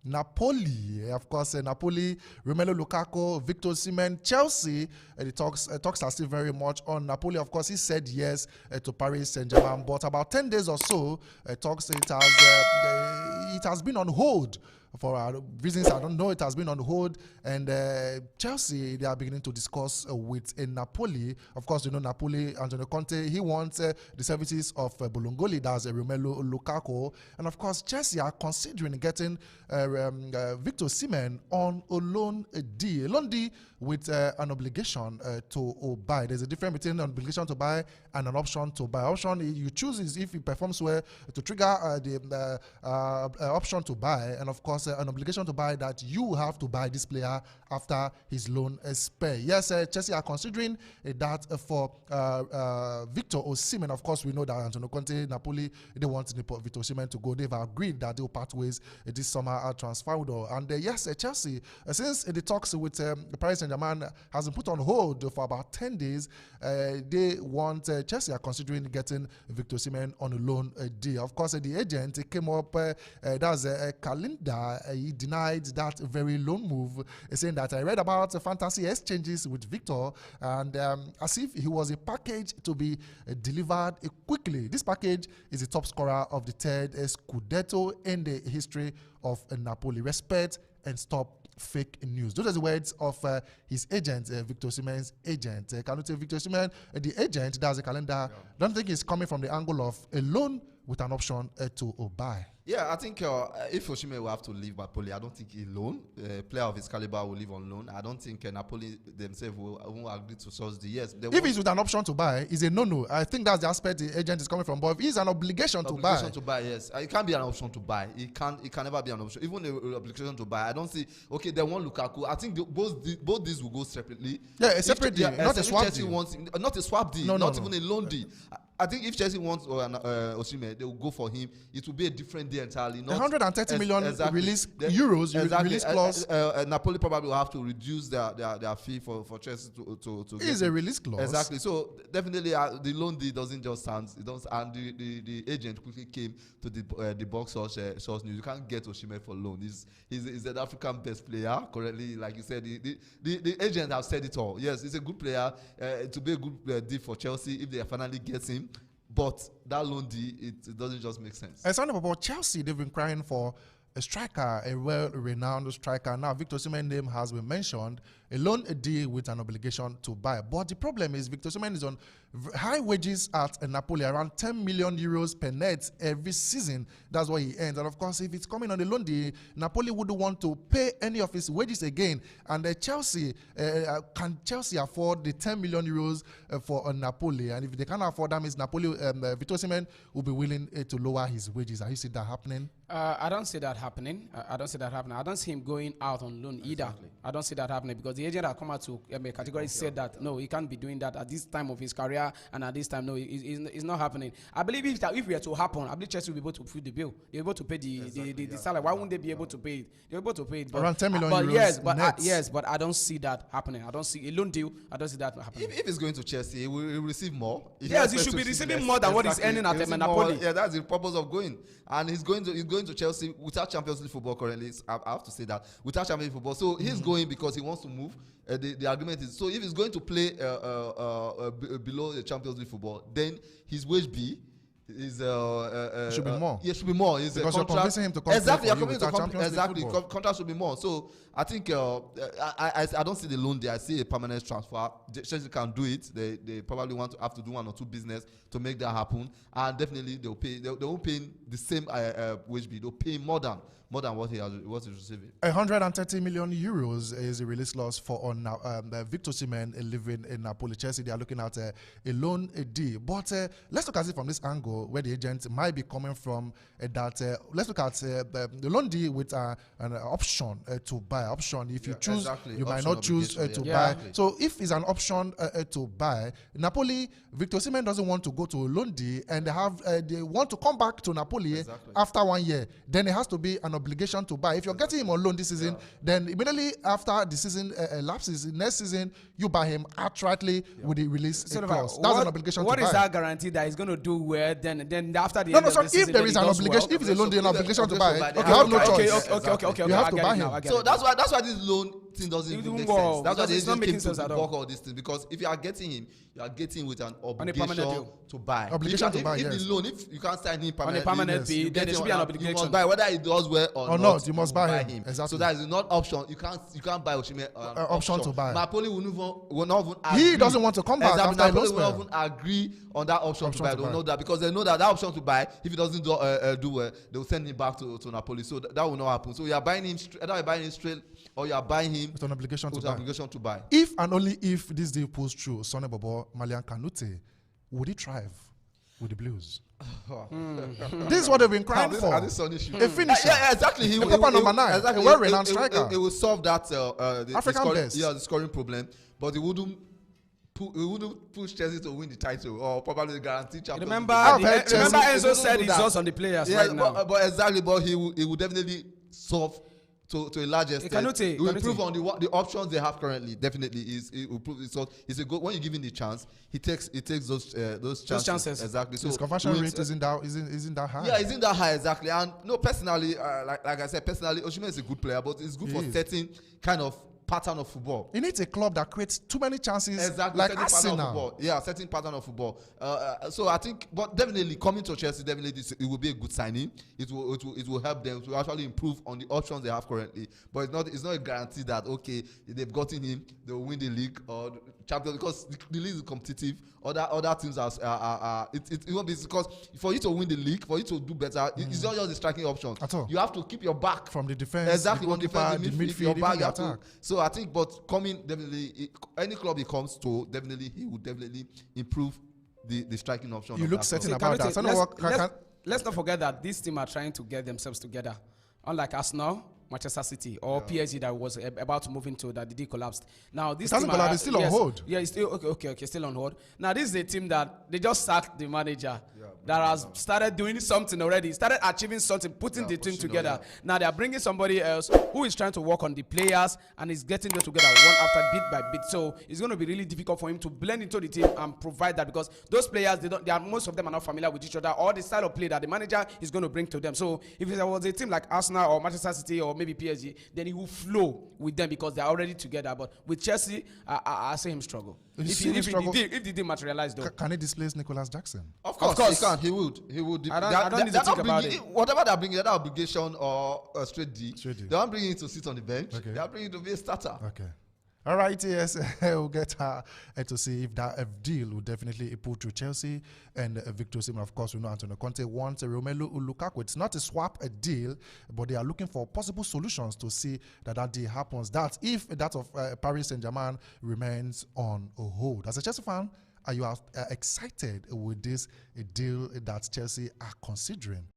Napoli, of course, Napoli, Romelu Lukaku, Victor Osimhen, Chelsea. The talks are still very much on Napoli. Of course, he said yes to Paris Saint-Germain, but about 10 days or so, talks it has been on hold. For reasons I don't know, it has been on hold, and Chelsea, they are beginning to discuss with Napoli. Of course, you know Napoli, Antonio Conte, he wants the services of Bolongoli, that's Romelu Lukaku, and of course Chelsea are considering getting Victor Osimhen on a loan deal, with an obligation to buy. There's a difference between an obligation to buy and an option to buy. Option you choose is if he performs well to trigger the option to buy, and of course an obligation to buy that you have to buy this player after his loan expire. Yes, Chelsea are considering that for Victor Osimhen. Of course, we know that Antonio Conte, Napoli, they want Victor Osimhen to go. They've agreed that they'll part ways this summer transfer window. And yes, Chelsea, since the talks with Paris Saint-Germain has been put on hold for about 10 days, they want Chelsea are considering getting Victor Osimhen on a loan deal. Of course, the agent came up, that's a calendar. He denied that very loan move, saying that I read about fantasy exchanges with Victor, and as if he was a package to be delivered quickly. This package is the top scorer of the third Scudetto in the history of Napoli. Respect and stop fake news. Those are the words of his agent, Victor Osimhen's agent. Victor Osimhen, the agent, that's a calendar. Don't think it's coming from the angle of a loan with an option to buy. Yeah, I think if Osimhen will have to leave Napoli, I don't think he loan. A player of his caliber will leave on loan. I don't think Napoli themselves won't agree to such the yes. If he's with an option to buy, it's a no-no. I think that's the aspect the agent is coming from. But if he's an obligation to buy. Obligation to buy, yes. It can't be an option to buy. It can never be an option. Even an obligation to buy. I don't see, okay, they want Lukaku. I think both these will go separately. Yeah, a separate deal, not a swap deal. Not a swap deal, not even a loan No. deal. I think if Chelsea wants Osimhen, they will go for him. It will be a different deal entirely. Not 130 million release clause. Napoli probably will have to reduce their fee for Chelsea to It's a release clause. Exactly. So definitely the loan deal doesn't just stand. It doesn't, and the agent quickly came to the box source news. You can't get Osimhen for loan. He's an African best player currently. Like you said, the agent have said it all. Yes, he's a good player. To be a good deal for Chelsea if they finally get him. But that loan deal, it doesn't just make sense. It's something about Chelsea. They've been crying for a striker, a well-renowned striker. Now, Victor Osimhen's name has been mentioned. A loan deal with an obligation to buy. But the problem is Victor Osimhen is on high wages at Napoli, around 10 million euros per net every season. That's what he earns. And of course, if it's coming on a loan deal, Napoli wouldn't want to pay any of his wages again. And Chelsea, can Chelsea afford the 10 million euros for Napoli? And if they can't afford that, means Napoli, Victor Osimhen will be willing to lower his wages. Are you see that happening? I don't see that happening. I don't see that happening. I don't see him going out on loan either. I don't see that happening because the agent has come out to categorically said that no, he can't be doing that at this time of his career and at this time. No, it's not happening. I believe if it were to happen, I believe Chelsea will be able to foot the bill. They're able to pay the salary. Why wouldn't they be able to pay it? They're able to pay it. But, around 10 million euros. Yes, but I don't see that happening. I don't see a loan deal. I don't see that happening. If he's going to Chelsea, he will receive more. Yes, he should be receiving more than what he's earning at Napoli. Yeah, that's the purpose of going. And he's going to Chelsea without Champions League football currently. I have to say that without Champions League football. So he's going because he wants to move. The argument is, so if he's going to play below the Champions League football, then his wage B is should be more. Yeah, should be more. Because you're convincing him to come exactly. You're coming to Champions exactly. League football. Contract should be more. So I think I don't see the loan there. I see a permanent transfer. Chelsea can do it. They probably want to have to do one or two business to make that happen. And definitely they'll pay. They won't pay the same wage bill. They'll pay more than what he's receiving. 130 million euros is a release clause for Victor Osimhen living in Napoli. Chelsea, they are looking at a loan deal. But let's look at it from this angle where the agent might be coming from. Let's look at the loan deal with an option to buy. Option, if you choose, you might not choose to buy. Exactly. So if it's an option to buy, Napoli, Victor Osimhen doesn't want to go to a loan deal, and they want to come back to Napoli after 1 year. Then it has to be an obligation to buy. If you're getting him on loan this season, then immediately after the season lapses, next season you buy him outrightly with the release clause. That's an obligation to buy. What is that guarantee that he's going to do where then after the No, end no, of sorry. the season, If there then is he an does obligation, well. if it's a loan, there's an obligation to buy. Okay, Okay, you have no okay, choice. okay. You have I to get buy it now, him. I get So it. that's why this loan thing doesn't It even won't make work, sense. That's why because they it's not just making came sense to at the all. bulk of this thing. Because if you are getting him, you are getting with an obligation permanent deal. to buy. Obligation If you to buy, if yes. the loan, if you can't sign him permanently, permanent yes. fee, you then get there him should be an on- You obligation. must buy whether he does well or not, you must will buy him. Exactly. So that is not option. You can't buy Osimhen Option to buy. Napoli will not even He agree. doesn't want to come back Exactly. after a Napoli loan will not spell. even agree on that option to Option buy. to They buy. will know that because they know that option to buy, if he doesn't do well, they will send him back to Napoli. So that will not happen. So you are buying him straight, either you are buying him straight or you are buying him With an obligation to with buy. an obligation to buy. If and only if this deal pulls through, Sonny Bobo, Malian Kanute, would he thrive with the Blues? This is what they've been crying for. This Sonny should- A finisher. Yeah, exactly. A proper number 9, a well-renowned striker. It will solve that African scoring, best. the scoring problem, but it wouldn't push Chelsea to win the title or probably guarantee Champions League. Remember, I've heard remember Chelsea- Enzo said do it's that. just on the players Yeah, right now. but exactly, but he will definitely solve to a large extent. Kanute, It will Kanute. improve on the options they have currently. Definitely, it will prove. So it's a good when you give him the chance. He takes those chances. Exactly. So His conversion with- rate isn't that high. yeah, isn't that high exactly? And no, personally, like I said, Osimhen is a good player, but it's good He for is. certain kind of pattern of football. He needs a club that creates too many chances, Exactly, like certain pattern of Arsenal. football. Yeah, certain pattern of football. So I think, but definitely coming to Chelsea, definitely it will be a good signing. It will help them to actually improve on the options they have currently. But it's not a guarantee that okay, if they've gotten him, they will win the league or the Champions, because the league is competitive. Other teams it won't be, because for you to win the league, for you to do better, it's not just the striking options. At all. You have to keep your back From the defense, exactly, the on defense, goalkeeper, the midfield, your back, even you the have to- attack. So I think, but coming definitely, any club he comes to, definitely he would definitely improve the striking option. You of look that certain club. about that. So I know what- Let's not forget that this team are trying to get themselves together. Unlike Arsenal, Manchester City, or PSG that was about to move into that the deal collapsed. Now this It hasn't team collapsed, it's still on hold. Yeah, it's still okay, still on hold. Now this is a team that they just sacked the manager that has started doing something already, started achieving something, putting the team together. Now they are bringing somebody else who is trying to work on the players and is getting them together one after bit by bit. So it's going to be really difficult for him to blend into the team and provide that, because those players most of them are not familiar with each other or the style of play that the manager is going to bring to them. So if there was a team like Arsenal or Manchester City or maybe PSG, then he will flow with them because they are already together. But with Chelsea, I see him struggle. You see him struggle? If the deal materialized, though. Can he displace Nicolas Jackson? Of course, course. he can. He would. I don't need to think about it. Whatever they're bringing, either obligation or straight D, Straight D. they aren't bringing him to sit on the bench. Okay. They are bringing him to be a starter. Okay. All right, yes, we'll get to see if that deal will definitely pull through Chelsea and Victor Osimhen. Of course, we know Antonio Conte wants Romelu Lukaku. It's not a swap, a deal, but they are looking for possible solutions to see that deal happens. That if that of Paris Saint-Germain remains on a hold. As a Chelsea fan, are you excited with this deal that Chelsea are considering?